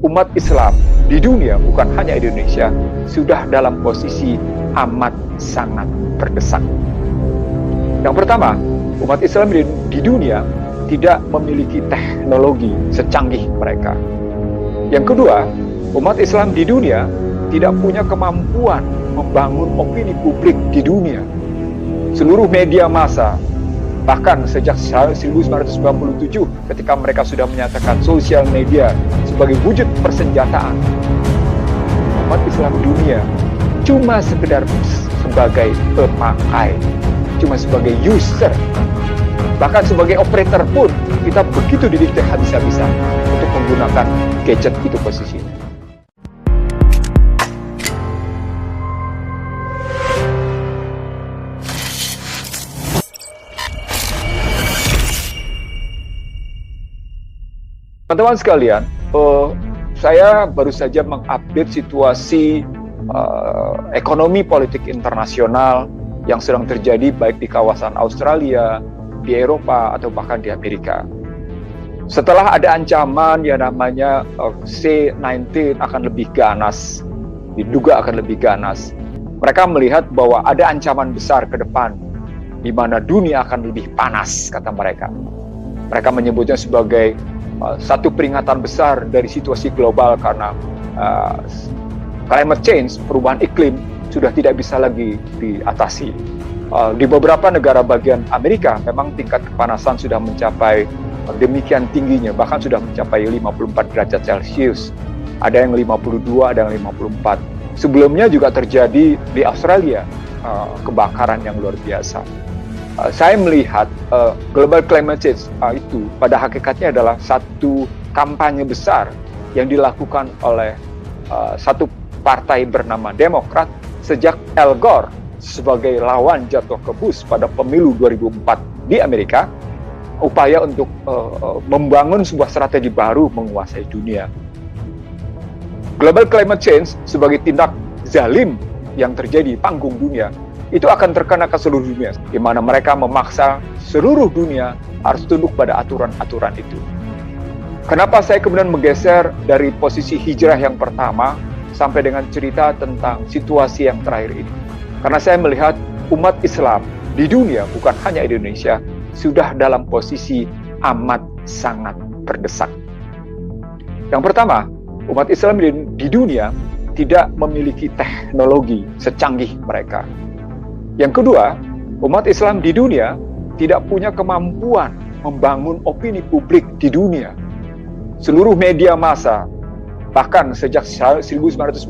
umat Islam di dunia, bukan hanya Indonesia, sudah dalam posisi amat sangat terdesak. Yang pertama, umat Islam di dunia tidak memiliki teknologi secanggih mereka. Yang kedua, umat Islam di dunia tidak punya kemampuan membangun opini publik di dunia. Seluruh media massa, bahkan sejak 1997 ketika mereka sudah menyatakan sosial media sebagai wujud persenjataan, umat Islam dunia cuma sekedar sebagai pemakai, cuma sebagai user. Bahkan sebagai operator pun kita begitu didikte habis-habisan untuk menggunakan gadget itu posisinya. Teman-teman sekalian, saya baru saja mengupdate situasi ekonomi politik internasional yang sedang terjadi baik di kawasan Australia, di Eropa, atau bahkan di Amerika. Setelah ada ancaman yang namanya C-19 akan lebih ganas, diduga akan lebih ganas, mereka melihat bahwa ada ancaman besar ke depan, di mana dunia akan lebih panas, kata mereka. Mereka menyebutnya sebagai satu peringatan besar dari situasi global karena climate change, perubahan iklim, sudah tidak bisa lagi diatasi. Di beberapa negara bagian Amerika, memang tingkat kepanasan sudah mencapai demikian tingginya, bahkan sudah mencapai 54 derajat Celcius. Ada yang 52, ada yang 54. Sebelumnya juga terjadi di Australia, kebakaran yang luar biasa. Saya melihat global climate change itu pada hakikatnya adalah satu kampanye besar yang dilakukan oleh satu partai bernama Demokrat sejak Al Gore sebagai lawan jatuh ke Bush pada pemilu 2004 di Amerika, upaya untuk membangun sebuah strategi baru menguasai dunia. Global climate change sebagai tindak zalim yang terjadi di panggung dunia, itu akan terkena ke seluruh dunia, di mana mereka memaksa seluruh dunia harus tunduk pada aturan-aturan itu. Kenapa saya kemudian menggeser dari posisi hijrah yang pertama sampai dengan cerita tentang situasi yang terakhir ini? Karena saya melihat umat Islam di dunia, bukan hanya Indonesia, sudah dalam posisi amat sangat terdesak. Yang pertama, umat Islam di dunia tidak memiliki teknologi secanggih mereka. Yang kedua, umat Islam di dunia tidak punya kemampuan membangun opini publik di dunia. Seluruh media massa, bahkan sejak 1997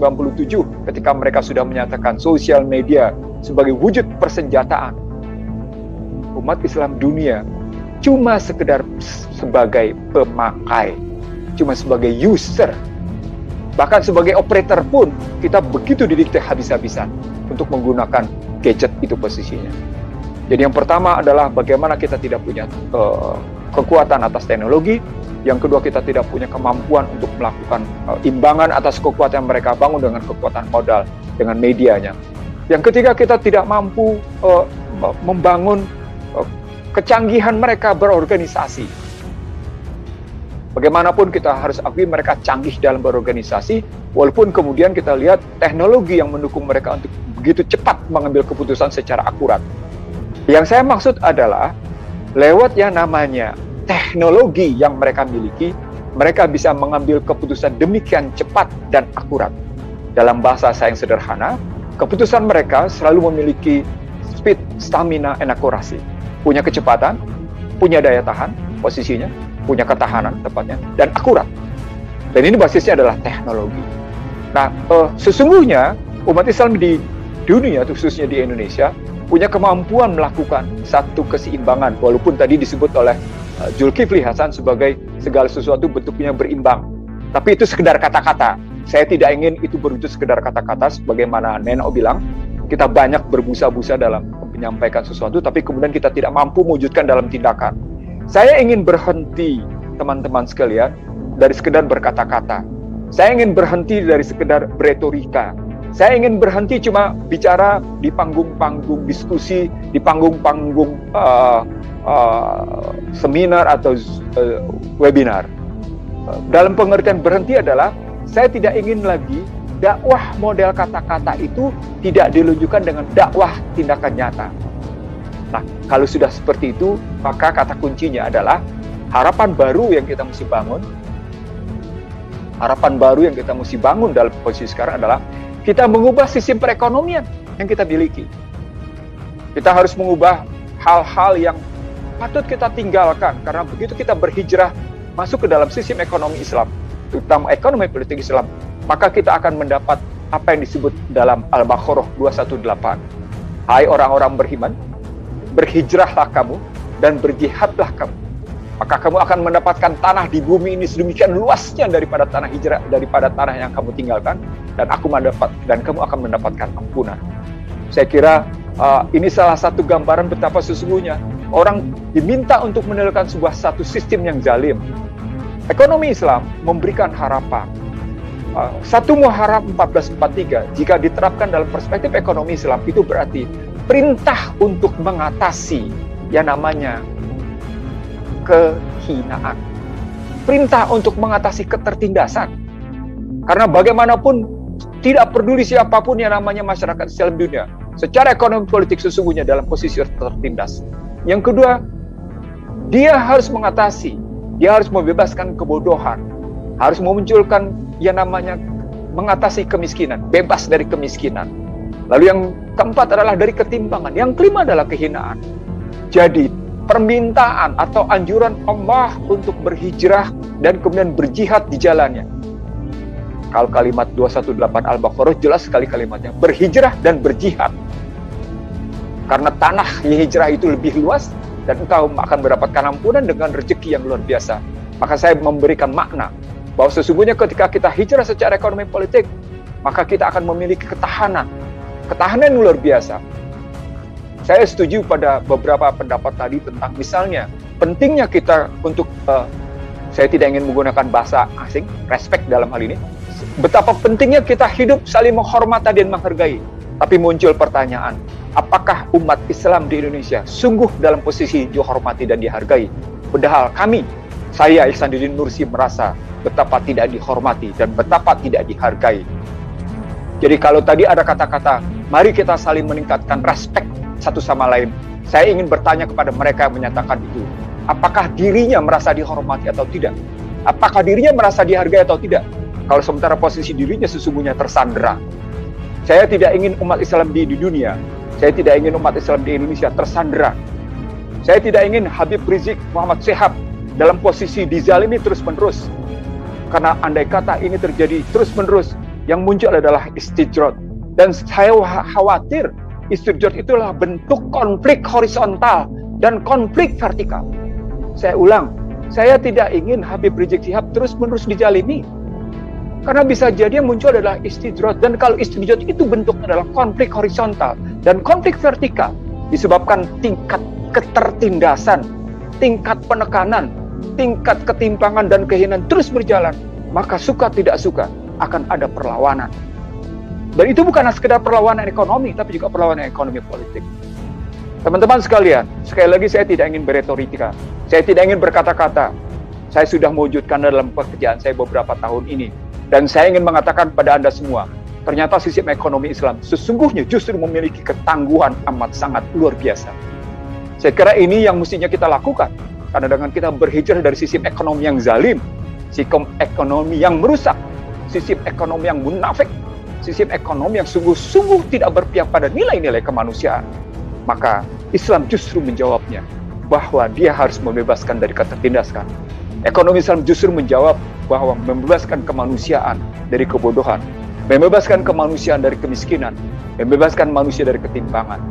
ketika mereka sudah menyatakan sosial media sebagai wujud persenjataan, umat Islam dunia cuma sekedar sebagai pemakai, cuma sebagai user. Bahkan sebagai operator pun kita begitu didikte habis-habisan untuk menggunakan gadget itu posisinya. Jadi yang pertama adalah bagaimana kita tidak punya kekuatan atas teknologi. Yang kedua, kita tidak punya kemampuan untuk melakukan imbangan atas kekuatan yang mereka bangun dengan kekuatan modal, dengan medianya. Yang ketiga, kita tidak mampu membangun kecanggihan mereka berorganisasi. Bagaimanapun kita harus akui mereka canggih dalam berorganisasi, walaupun kemudian kita lihat teknologi yang mendukung mereka untuk begitu cepat mengambil keputusan secara akurat. Yang saya maksud adalah lewat yang namanya teknologi yang mereka miliki, mereka bisa mengambil keputusan demikian cepat dan akurat. Dalam bahasa saya yang sederhana, keputusan mereka selalu memiliki speed, stamina, and akurasi. Punya kecepatan, punya daya tahan, posisinya, punya ketahanan tepatnya, dan akurat. Dan ini basisnya adalah teknologi. Nah, sesungguhnya umat Islam di dunia, khususnya di Indonesia, punya kemampuan melakukan satu keseimbangan, walaupun tadi disebut oleh Zulkifli Hasan sebagai segala sesuatu bentuknya berimbang. Tapi itu sekedar kata-kata. Saya tidak ingin itu berwujud sekedar kata-kata, sebagaimana Neno bilang, kita banyak berbusa-busa dalam menyampaikan sesuatu, tapi kemudian kita tidak mampu mewujudkan dalam tindakan. Saya ingin berhenti, teman-teman sekalian, dari sekedar berkata-kata. Saya ingin berhenti dari sekedar beretorika. Saya ingin berhenti cuma bicara di panggung-panggung diskusi, di panggung-panggung seminar atau webinar. Dalam pengertian berhenti adalah saya tidak ingin lagi dakwah model kata-kata itu tidak diluncurkan dengan dakwah tindakan nyata. Nah, kalau sudah seperti itu, maka kata kuncinya adalah harapan baru yang kita mesti bangun. Harapan baru yang kita mesti bangun dalam posisi sekarang adalah kita mengubah sistem perekonomian yang kita miliki. Kita harus mengubah hal-hal yang patut kita tinggalkan, karena begitu kita berhijrah masuk ke dalam sistem ekonomi Islam, terutama ekonomi politik Islam, maka kita akan mendapat apa yang disebut dalam Al-Baqarah 218. Hai orang-orang beriman, berhijrahlah kamu dan berjihadlah kamu. Maka kamu akan mendapatkan tanah di bumi ini sedemikian luasnya daripada tanah hijrah, daripada tanah yang kamu tinggalkan, dan kamu akan mendapatkan ampunan. Saya kira ini salah satu gambaran betapa sesungguhnya orang diminta untuk meninggalkan satu sistem yang zalim. Ekonomi Islam memberikan harapan. 1 Muharram 1443, jika diterapkan dalam perspektif ekonomi Islam, itu berarti perintah untuk mengatasi yang namanya kehinaan. Perintah untuk mengatasi ketertindasan. Karena bagaimanapun tidak peduli siapapun yang namanya masyarakat Islam dunia, secara ekonomi politik sesungguhnya dalam posisi tertindas. Yang kedua, dia harus mengatasi, dia harus membebaskan kebodohan, harus memunculkan yang namanya mengatasi kemiskinan, bebas dari kemiskinan. Lalu yang keempat adalah dari ketimpangan, yang kelima adalah kehinaan. Jadi permintaan atau anjuran Allah untuk berhijrah dan kemudian berjihad di jalannya. Kalau kalimat 218 Al-Baqarah jelas sekali kalimatnya, berhijrah dan berjihad. Karena tanah hijrah itu lebih luas dan engkau akan mendapatkan ampunan dengan rezeki yang luar biasa. Maka saya memberikan makna bahwa sesungguhnya ketika kita hijrah secara ekonomi politik, maka kita akan memiliki ketahanan yang luar biasa. Saya setuju pada beberapa pendapat tadi tentang misalnya pentingnya kita untuk saya tidak ingin menggunakan bahasa asing, respect dalam hal ini. Betapa pentingnya kita hidup saling menghormati dan menghargai. Tapi muncul pertanyaan, apakah umat Islam di Indonesia sungguh dalam posisi dihormati dan dihargai? Padahal saya Ihsanuddin Nursi merasa betapa tidak dihormati dan betapa tidak dihargai. Jadi kalau tadi ada kata-kata, mari kita saling meningkatkan respect satu sama lain. Saya ingin bertanya kepada mereka yang menyatakan itu. Apakah dirinya merasa dihormati atau tidak? Apakah dirinya merasa dihargai atau tidak? Kalau sementara posisi dirinya sesungguhnya tersandera. Saya tidak ingin umat Islam di dunia, saya tidak ingin umat Islam di Indonesia tersandera. Saya tidak ingin Habib Rizik Muhammad Syihab dalam posisi dizalimi terus-menerus. Karena andai kata ini terjadi terus-menerus, yang muncul adalah istijrad. Dan saya khawatir istijrad itulah bentuk konflik horizontal dan konflik vertikal. Saya ulang, saya tidak ingin Habib Rizik Syihab terus-menerus dizalimi. Karena bisa jadi yang muncul adalah istijrad. Dan kalau istijrad itu bentuknya adalah konflik horizontal dan konflik vertikal, disebabkan tingkat ketertindasan, tingkat penekanan, tingkat ketimpangan dan kehinaan terus berjalan, maka suka tidak suka akan ada perlawanan. Dan itu bukan sekedar perlawanan ekonomi, tapi juga perlawanan ekonomi politik. Teman-teman sekalian, sekali lagi saya tidak ingin berretorika, saya tidak ingin berkata-kata. Saya sudah mewujudkan dalam pekerjaan saya beberapa tahun ini. Dan saya ingin mengatakan pada Anda semua, ternyata sistem ekonomi Islam sesungguhnya justru memiliki ketangguhan amat sangat luar biasa. Saya kira ini yang mestinya kita lakukan. Karena dengan kita berhijrah dari sistem ekonomi yang zalim, sistem ekonomi yang merusak, sistem ekonomi yang munafik, sistem ekonomi yang sungguh-sungguh tidak berpihak pada nilai-nilai kemanusiaan, maka Islam justru menjawabnya bahwa dia harus membebaskan dari ketertindasan. Ekonomi Islam justru menjawab bahwa membebaskan kemanusiaan dari kebodohan, membebaskan kemanusiaan dari kemiskinan, membebaskan manusia dari ketimpangan.